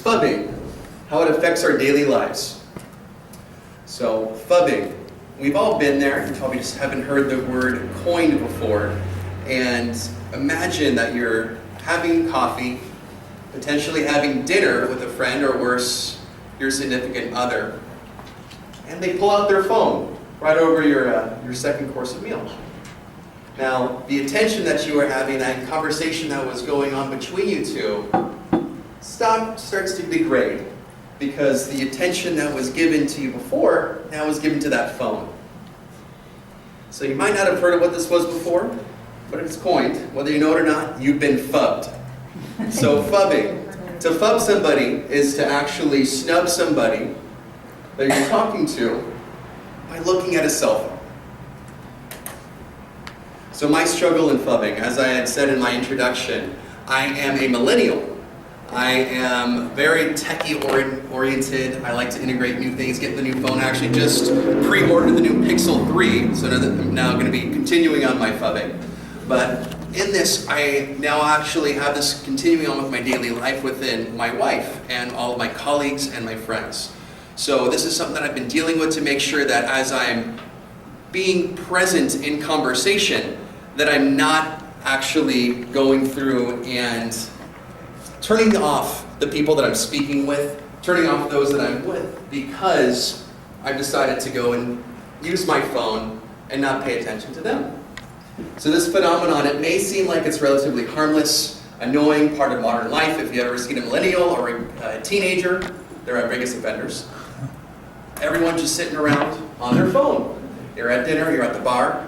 Phubbing, how it affects our daily lives. So, phubbing. We've all been there. You probably just haven't heard the word coined before. And imagine that you're having coffee, potentially having dinner with a friend, or worse, your significant other. And they pull out their phone right over your second course of meal. Now, the attention that you were having, that conversation that was going on between you two, starts to degrade, because the attention that was given to you before now is given to that phone. So you might not have heard of what this was before, but it's coined. Whether you know it or not, you've been phubbed. So phubbing. To phub somebody is to actually snub somebody that you're talking to by looking at a cell phone. So my struggle in phubbing, as I had said in my introduction, I am a millennial. I am very techie-oriented. I like to integrate new things, get the new phone. I actually just pre-ordered the new Pixel 3, so I'm now going to be continuing on my phubbing. But in this, I now actually have this continuing on with my daily life within my wife and all of my colleagues and my friends. So this is something that I've been dealing with to make sure that as I'm being present in conversation, that I'm not actually going through and turning off the people that I'm speaking with, turning off those that I'm with, because I've decided to go and use my phone and not pay attention to them. So this phenomenon, it may seem like it's relatively harmless, annoying part of modern life. If you've ever seen a millennial or a teenager, they're our biggest offenders. Everyone's just sitting around on their phone. You're at dinner, you're at the bar,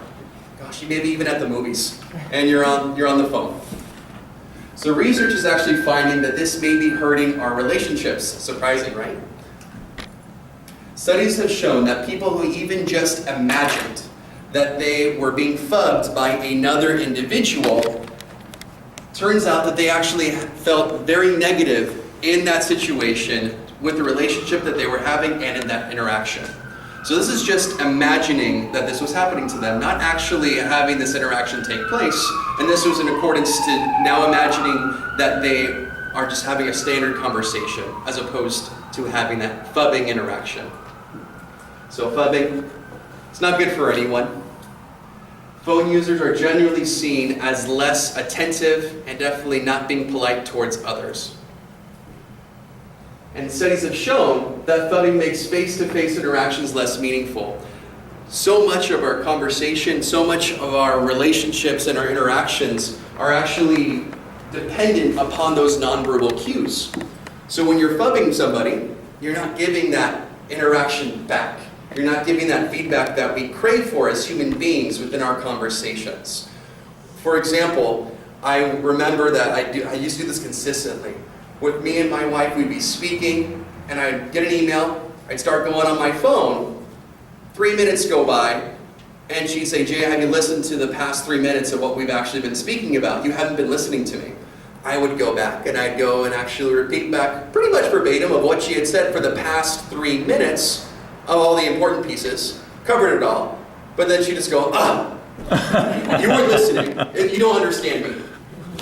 gosh, you may be even at the movies, and you're on the phone. So research is actually finding that this may be hurting our relationships. Surprising, right? Studies have shown that people who even just imagined that they were being phubbed by another individual, turns out that they actually felt very negative in that situation with the relationship that they were having and in that interaction. So this is just imagining that this was happening to them, not actually having this interaction take place. And this was in accordance to now imagining that they are just having a standard conversation as opposed to having that phubbing interaction. So phubbing, it's not good for anyone. Phone users are generally seen as less attentive and definitely not being polite towards others. And studies have shown that phubbing makes face-to-face interactions less meaningful. So much of our conversation, so much of our relationships and our interactions are actually dependent upon those nonverbal cues. So when you're phubbing somebody, you're not giving that interaction back. You're not giving that feedback that we crave for as human beings within our conversations. For example, I remember that I used to do this consistently. With me and my wife, we'd be speaking, and I'd get an email, I'd start going on my phone, 3 minutes go by, and she'd say, Jay, have you listened to the past 3 minutes of what we've actually been speaking about? You haven't been listening to me. I would go back, and I'd go and actually repeat back pretty much verbatim of what she had said for the past 3 minutes of all the important pieces, covered it all, but then she'd just go, you weren't listening, you don't understand me.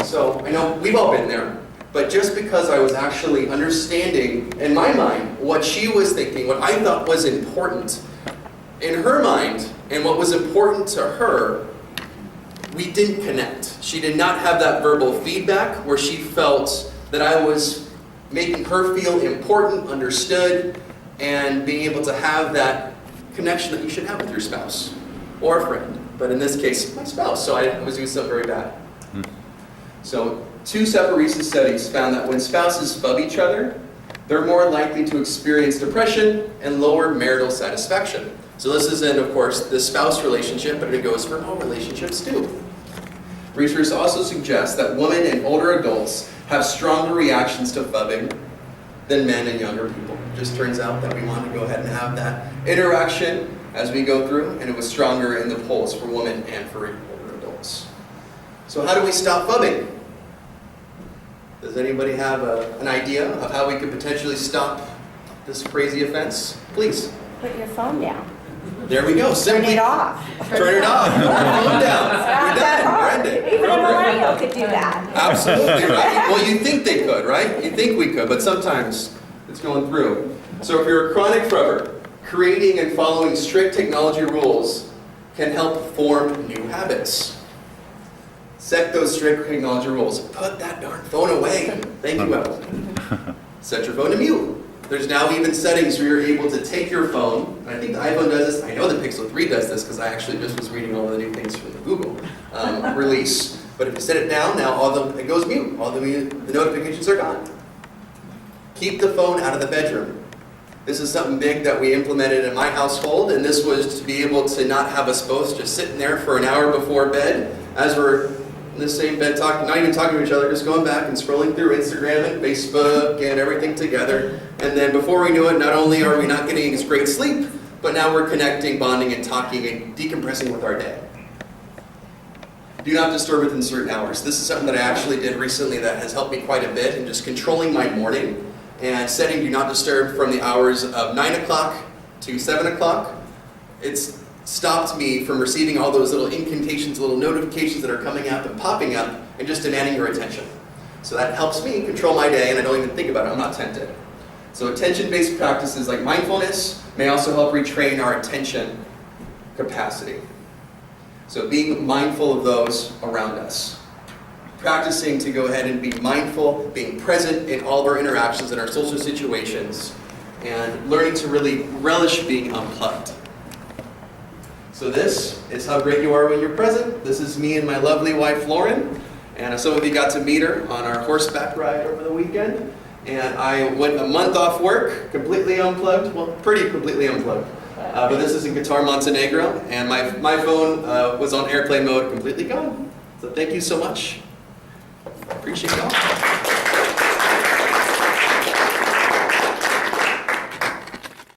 So I know we've all been there. But just because I was actually understanding, in my mind, what she was thinking, what I thought was important, in her mind, and what was important to her, we didn't connect. She did not have that verbal feedback where she felt that I was making her feel important, understood, and being able to have that connection that you should have with your spouse or a friend. But in this case, my spouse, so I was doing something very bad. So 2 separate recent studies found that when spouses phub each other, they're more likely to experience depression and lower marital satisfaction. So this is in, of course, the spouse relationship, but it goes for all relationships too. Research also suggests that women and older adults have stronger reactions to phubbing than men and younger people. It just turns out that we want to go ahead and have that interaction as we go through, and it was stronger in the polls for women and for older adults. So how do we stop phubbing? Does anybody have an idea of how we could potentially stop this crazy offense? Please. Put your phone down. There we go. Turn Simply it off. turn it off. Put your phone down. Not We're that done. hard. We're ended. Even We're a over. millennial could do that. Absolutely right. Well, you think they could, right? You think we could, but sometimes it's going through. So if you're a chronic scrubber, creating and following strict technology rules can help form new habits. Set those strict technology rules. Put that darn phone away. Thank you, Evelyn. Set your phone to mute. There's now even settings where you're able to take your phone. I think the iPhone does this. I know the Pixel 3 does this because I actually just was reading all of the new things from the Google release. But if you set it down, now it goes mute. All the notifications are gone. Keep the phone out of the bedroom. This is something big that we implemented in my household, and this was to be able to not have us both just sitting there for an hour before bed as we're in the same bed talking, not even talking to each other, just going back and scrolling through Instagram and Facebook and everything together. And then before we knew it, not only are we not getting as great sleep, but now we're connecting, bonding, and talking and decompressing with our day. Do not disturb within certain hours. This is something that I actually did recently that has helped me quite a bit in just controlling my morning and setting do not disturb from the hours of 9 o'clock to 7 o'clock. It's stopped me from receiving all those little incantations, little notifications that are coming up and popping up and just demanding your attention. So that helps me control my day and I don't even think about it, I'm not tempted. So attention-based practices like mindfulness may also help retrain our attention capacity. So being mindful of those around us. Practicing to go ahead and be mindful, being present in all of our interactions and our social situations, and learning to really relish being unplugged. So this is how great you are when you're present. This is me and my lovely wife, Lauren. And some of you got to meet her on our horseback ride over the weekend. And I went a month off work, completely unplugged. Well, pretty completely unplugged. But this is in Qatar, Montenegro. And my phone was on airplane mode, completely gone. So thank you so much. Appreciate y'all.